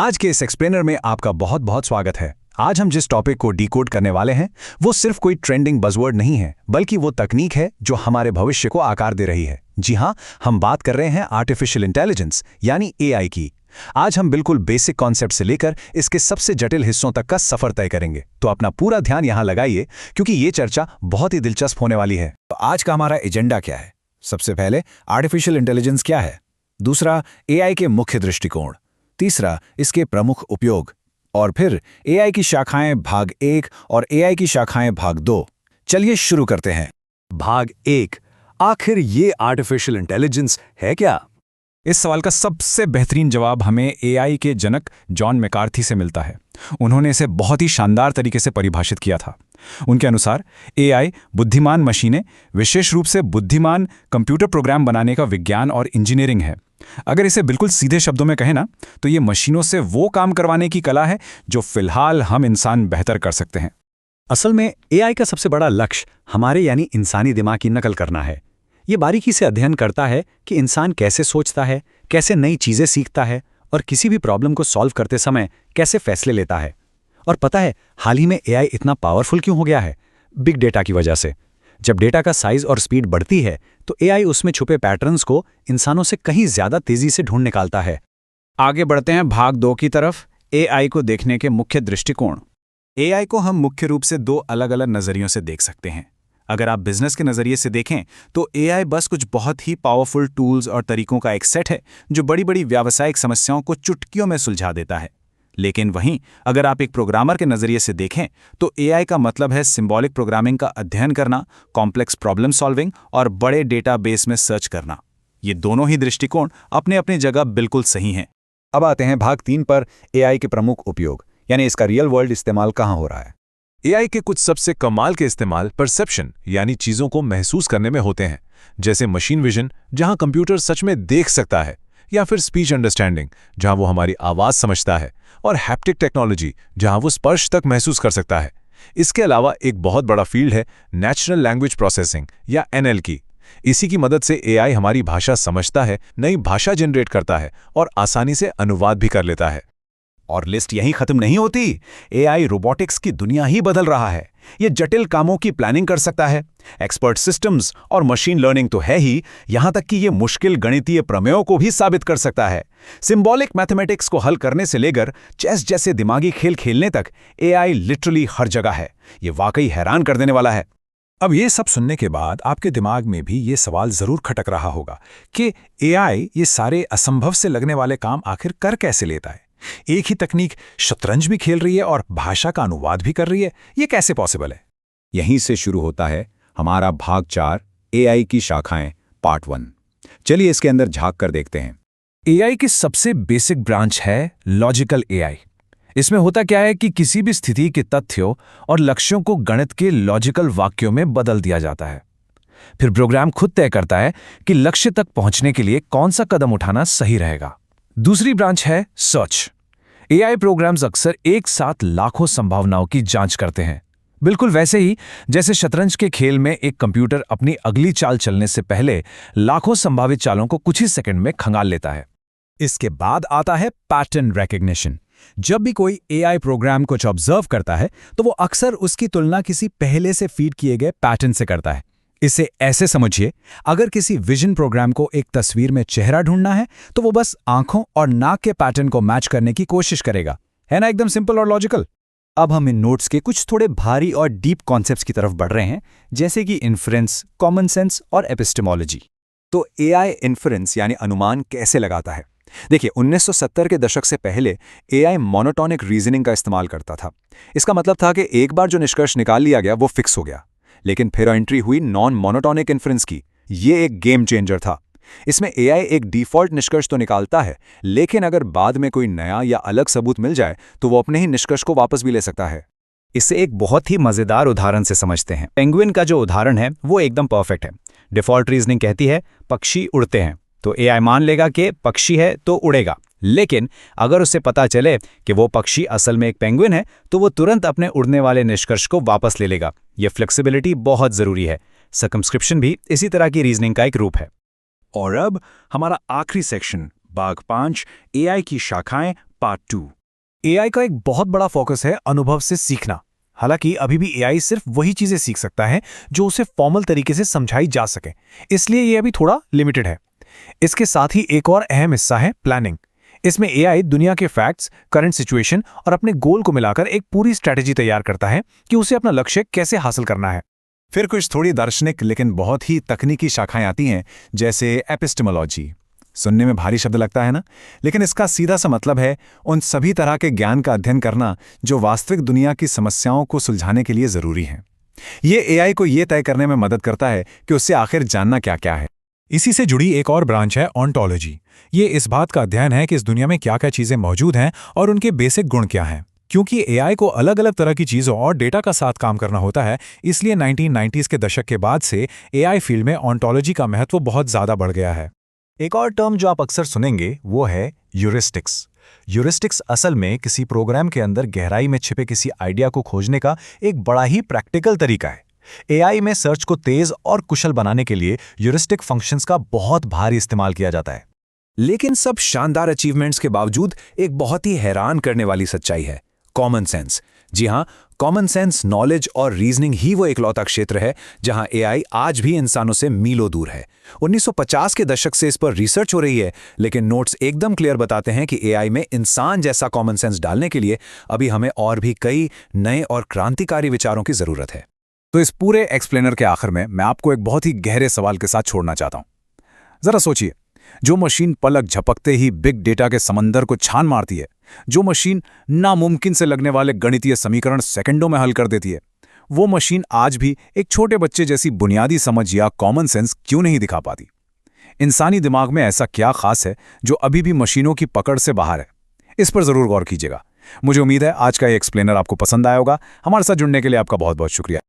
आज के इस एक्सप्लेनर में आपका बहुत बहुत स्वागत है। आज हम जिस टॉपिक को डिकोड करने वाले हैं वो सिर्फ कोई ट्रेंडिंग बज़वर्ड नहीं है, बल्कि वो तकनीक है जो हमारे भविष्य को आकार दे रही है। जी हाँ, हम बात कर रहे हैं आर्टिफिशियल इंटेलिजेंस यानी एआई की। आज हम बिल्कुल बेसिक कॉन्सेप्ट से लेकर इसके सबसे जटिल हिस्सों तक का सफर तय करेंगे, तो अपना पूरा ध्यान यहाँ लगाइए क्योंकि ये चर्चा बहुत ही दिलचस्प होने वाली है। तो आज का हमारा एजेंडा क्या है? सबसे पहले आर्टिफिशियल इंटेलिजेंस क्या है, दूसरा एआई के मुख्य दृष्टिकोण, तीसरा इसके प्रमुख उपयोग, और फिर एआई की शाखाएं भाग 1 और एआई की शाखाएं भाग 2। चलिए शुरू करते हैं। भाग 1, आखिर ये आर्टिफिशियल इंटेलिजेंस है क्या? इस सवाल का सबसे बेहतरीन जवाब हमें एआई के जनक जॉन मैकार्थी से मिलता है। उन्होंने इसे बहुत ही शानदार तरीके से परिभाषित किया था। उनके अनुसार एआई बुद्धिमान मशीनें, विशेष रूप से बुद्धिमान कंप्यूटर प्रोग्राम बनाने का विज्ञान और इंजीनियरिंग है। अगर इसे बिल्कुल सीधे शब्दों में कहें ना, तो ये मशीनों से वो काम करवाने की कला है जो फिलहाल हम इंसान बेहतर कर सकते हैं। असल में एआई का सबसे बड़ा लक्ष्य हमारे यानी इंसानी दिमाग की नकल करना है। ये बारीकी से अध्ययन करता है कि इंसान कैसे सोचता है, कैसे नई चीजें सीखता है और किसी भी प्रॉब्लम को सॉल्व करते समय कैसे फैसले लेता है। और पता है, हाल ही में एआई इतना पावरफुल क्यों हो गया है? बिग डेटा की वजह से। जब डेटा का साइज और स्पीड बढ़ती है तो एआई उसमें छुपे पैटर्न्स को इंसानों से कहीं ज्यादा तेजी से ढूंढ निकालता है। आगे बढ़ते हैं भाग 2 की तरफ, एआई को देखने के मुख्य दृष्टिकोण। एआई को हम मुख्य रूप से 2 अलग अलग नजरियों से देख सकते हैं। अगर आप बिजनेस के नजरिए से देखें तो एआई बस कुछ बहुत ही पावरफुल टूल्स और तरीकों का एक सेट है जो बड़ी बड़ी व्यावसायिक समस्याओं को चुटकियों में सुलझा देता है। लेकिन वहीं अगर आप एक प्रोग्रामर के नजरिए से देखें तो एआई का मतलब है सिंबॉलिक प्रोग्रामिंग का अध्ययन करना, कॉम्प्लेक्स प्रॉब्लम सॉल्विंग और बड़े डेटाबेस में सर्च करना। ये दोनों ही दृष्टिकोण अपने अपनी जगह बिल्कुल सही हैं। अब आते हैं भाग 3 पर, एआई के प्रमुख उपयोग, यानी इसका रियल वर्ल्ड इस्तेमाल कहाँ हो रहा है। एआई के कुछ सबसे कमाल के इस्तेमाल परसेप्शन यानी चीजों को महसूस करने में होते हैं, जैसे मशीन विजन जहां कंप्यूटर सच में देख सकता है, या फिर स्पीच अंडरस्टैंडिंग जहां वो हमारी आवाज समझता है, और हैप्टिक टेक्नोलॉजी जहां वो स्पर्श तक महसूस कर सकता है। इसके अलावा एक बहुत बड़ा फील्ड है नेचुरल लैंग्वेज प्रोसेसिंग या एनएल की। इसी की मदद से एआई हमारी भाषा समझता है, नई भाषा जनरेट करता है और आसानी से अनुवाद भी कर लेता है। और लिस्ट यहीं खत्म नहीं होती। एआई रोबोटिक्स की दुनिया ही बदल रहा है। ये जटिल कामों की प्लानिंग कर सकता है, एक्सपर्ट सिस्टम्स और मशीन लर्निंग तो है ही, यहां तक कि ये मुश्किल गणितीय प्रमेयों को भी साबित कर सकता है। सिंबॉलिक मैथमेटिक्स को हल करने से लेकर चेस जैसे दिमागी खेल खेलने तक एआई लिटरली हर जगह है। ये वाकई हैरान कर देने वाला है। अब ये सब सुनने के बाद आपके दिमाग में भी ये सवाल जरूर खटक रहा होगा कि एआई ये सारे असंभव से लगने वाले काम आखिर कर कैसे लेता है। एक ही तकनीक शतरंज भी खेल रही है और भाषा का अनुवाद भी कर रही है, ये कैसे पॉसिबल है? यहीं से शुरू होता है हमारा भाग 4, एआई की शाखाएं, पार्ट 1। चलिए इसके अंदर झांक कर देखते हैं। एआई की सबसे बेसिक ब्रांच है लॉजिकल एआई। इसमें होता क्या है कि किसी भी स्थिति के तथ्यों और लक्ष्यों को गणित के लॉजिकल वाक्यों में बदल दिया जाता है। फिर प्रोग्राम खुद तय करता है कि लक्ष्य तक पहुंचने के लिए कौन सा कदम उठाना सही रहेगा। दूसरी ब्रांच है सर्च। एआई प्रोग्राम्स अक्सर एक साथ लाखों संभावनाओं की जांच करते हैं, बिल्कुल वैसे ही जैसे शतरंज के खेल में एक कंप्यूटर अपनी अगली चाल चलने से पहले लाखों संभावित चालों को कुछ ही सेकंड में खंगाल लेता है। इसके बाद आता है पैटर्न रिकग्निशन। जब भी कोई एआई प्रोग्राम कुछ ऑब्जर्व करता है तो वो अक्सर उसकी तुलना किसी पहले से फीड किए गए पैटर्न से करता है। इसे ऐसे समझिए, अगर किसी विजन प्रोग्राम को एक तस्वीर में चेहरा ढूंढना है तो वो बस आंखों और नाक के पैटर्न को मैच करने की कोशिश करेगा। है ना, एकदम सिंपल और लॉजिकल। अब हम इन नोट्स के कुछ थोड़े भारी और डीप कॉन्सेप्ट्स की तरफ बढ़ रहे हैं, जैसे कि इन्फरेंस, कॉमन सेंस और एपिस्टेमोलॉजी। तो एआई इन्फरेंस यानी अनुमान कैसे लगाता है? देखिए, 1970 के दशक से पहले एआई मोनोटोनिक रीजनिंग का इस्तेमाल करता था। इसका मतलब था कि एक बार जो निष्कर्ष निकाल लिया गया वो फिक्स हो गया। लेकिन फिर एंट्री हुई नॉन मोनोटोनिक इन्फरेंस की। ये एक गेम चेंजर था। इसमें एआई एक डिफ़ॉल्ट निष्कर्ष तो निकालता है, लेकिन अगर बाद में कोई नया या अलग सबूत मिल जाए तो वो अपने ही निष्कर्ष को वापस भी ले सकता है। इसे एक बहुत ही मजेदार उदाहरण से समझते हैं। पेंगुइन का जो उदाहरण है वो एकदम परफेक्ट है। डिफ़ॉल्ट रीजनिंग कहती है पक्षी उड़ते हैं, तो एआई मान लेगा कि पक्षी है तो उड़ेगा। लेकिन अगर उसे पता चले कि वो पक्षी असल में एक पेंगुइन है तो वो तुरंत अपने उड़ने वाले निष्कर्ष को वापस ले लेगा। ये फ्लेक्सिबिलिटी बहुत जरूरी है। सर्कमस्क्रिप्शन भी इसी तरह की रीजनिंग का एक रूप है। और अब हमारा आखिरी सेक्शन, भाग 5, एआई की शाखाएं, पार्ट 2। एआई का एक बहुत बड़ा फोकस है अनुभव से सीखना। हालांकि अभी भी एआई सिर्फ वही चीजें सीख सकता है जो उसे फॉर्मल तरीके से समझाई जा सके, इसलिए ये अभी थोड़ा लिमिटेड है। इसके साथ ही एक और अहम हिस्सा है प्लानिंग। इसमें एआई दुनिया के फैक्ट्स, करंट सिचुएशन और अपने गोल को मिलाकर एक पूरी स्ट्रैटेजी तैयार करता है कि उसे अपना लक्ष्य कैसे हासिल करना है। फिर कुछ थोड़ी दार्शनिक लेकिन बहुत ही तकनीकी शाखाएं आती हैं, जैसे एपिस्टेमोलॉजी। सुनने में भारी शब्द लगता है ना, लेकिन इसका सीधा सा मतलब है उन सभी तरह के ज्ञान का अध्ययन करना जो वास्तविक दुनिया की समस्याओं को सुलझाने के लिए जरूरी हैं। ये एआई को ये तय करने में मदद करता है कि उससे आखिर जानना क्या क्या है। इसी से जुड़ी एक और ब्रांच है ऑन्टोलॉजी। ये इस बात का अध्ययन है कि इस दुनिया में क्या क्या चीजें मौजूद हैं और उनके बेसिक गुण क्या हैं। क्योंकि एआई को अलग अलग तरह की चीज़ों और डेटा का साथ काम करना होता है, इसलिए 1990s के दशक के बाद से एआई फील्ड में ऑन्टोलॉजी का महत्व बहुत ज़्यादा बढ़ गया है। एक और टर्म जो आप अक्सर सुनेंगे वो है ह्यूरिस्टिक्स। ह्यूरिस्टिक्स असल में किसी प्रोग्राम के अंदर गहराई में छिपे किसी आइडिया को खोजने का एक बड़ा ही प्रैक्टिकल तरीका है। एआई में सर्च को तेज और कुशल बनाने के लिए ह्यूरिस्टिक फंक्शंस का बहुत भारी इस्तेमाल किया जाता है। लेकिन सब शानदार अचीवमेंट्स के बावजूद एक बहुत ही हैरान करने वाली सच्चाई है, कॉमन सेंस। जी हां, कॉमन सेंस, नॉलेज और रीजनिंग ही वो इकलौता क्षेत्र है जहां एआई आज भी इंसानों से मीलों दूर है। 1950 के दशक से इस पर रिसर्च हो रही है, लेकिन नोट्स एकदम क्लियर बताते हैं कि एआई में इंसान जैसा कॉमन सेंस डालने के लिए अभी हमें और भी कई नए और क्रांतिकारी विचारों की जरूरत है। तो इस पूरे एक्सप्लेनर के आखिर में मैं आपको एक बहुत ही गहरे सवाल के साथ छोड़ना चाहता हूं। जरा सोचिए, जो मशीन पलक झपकते ही बिग डेटा के समंदर को छान मारती है, जो मशीन नामुमकिन से लगने वाले गणितीय समीकरण सेकंडों में हल कर देती है, वो मशीन आज भी एक छोटे बच्चे जैसी बुनियादी समझ या कॉमन सेंस क्यों नहीं दिखा पाती? इंसानी दिमाग में ऐसा क्या खास है जो अभी भी मशीनों की पकड़ से बाहर है? इस पर जरूर गौर कीजिएगा। मुझे उम्मीद है आज का ये एक्सप्लेनर आपको पसंद आया होगा। हमारे साथ जुड़ने के लिए आपका बहुत बहुत शुक्रिया।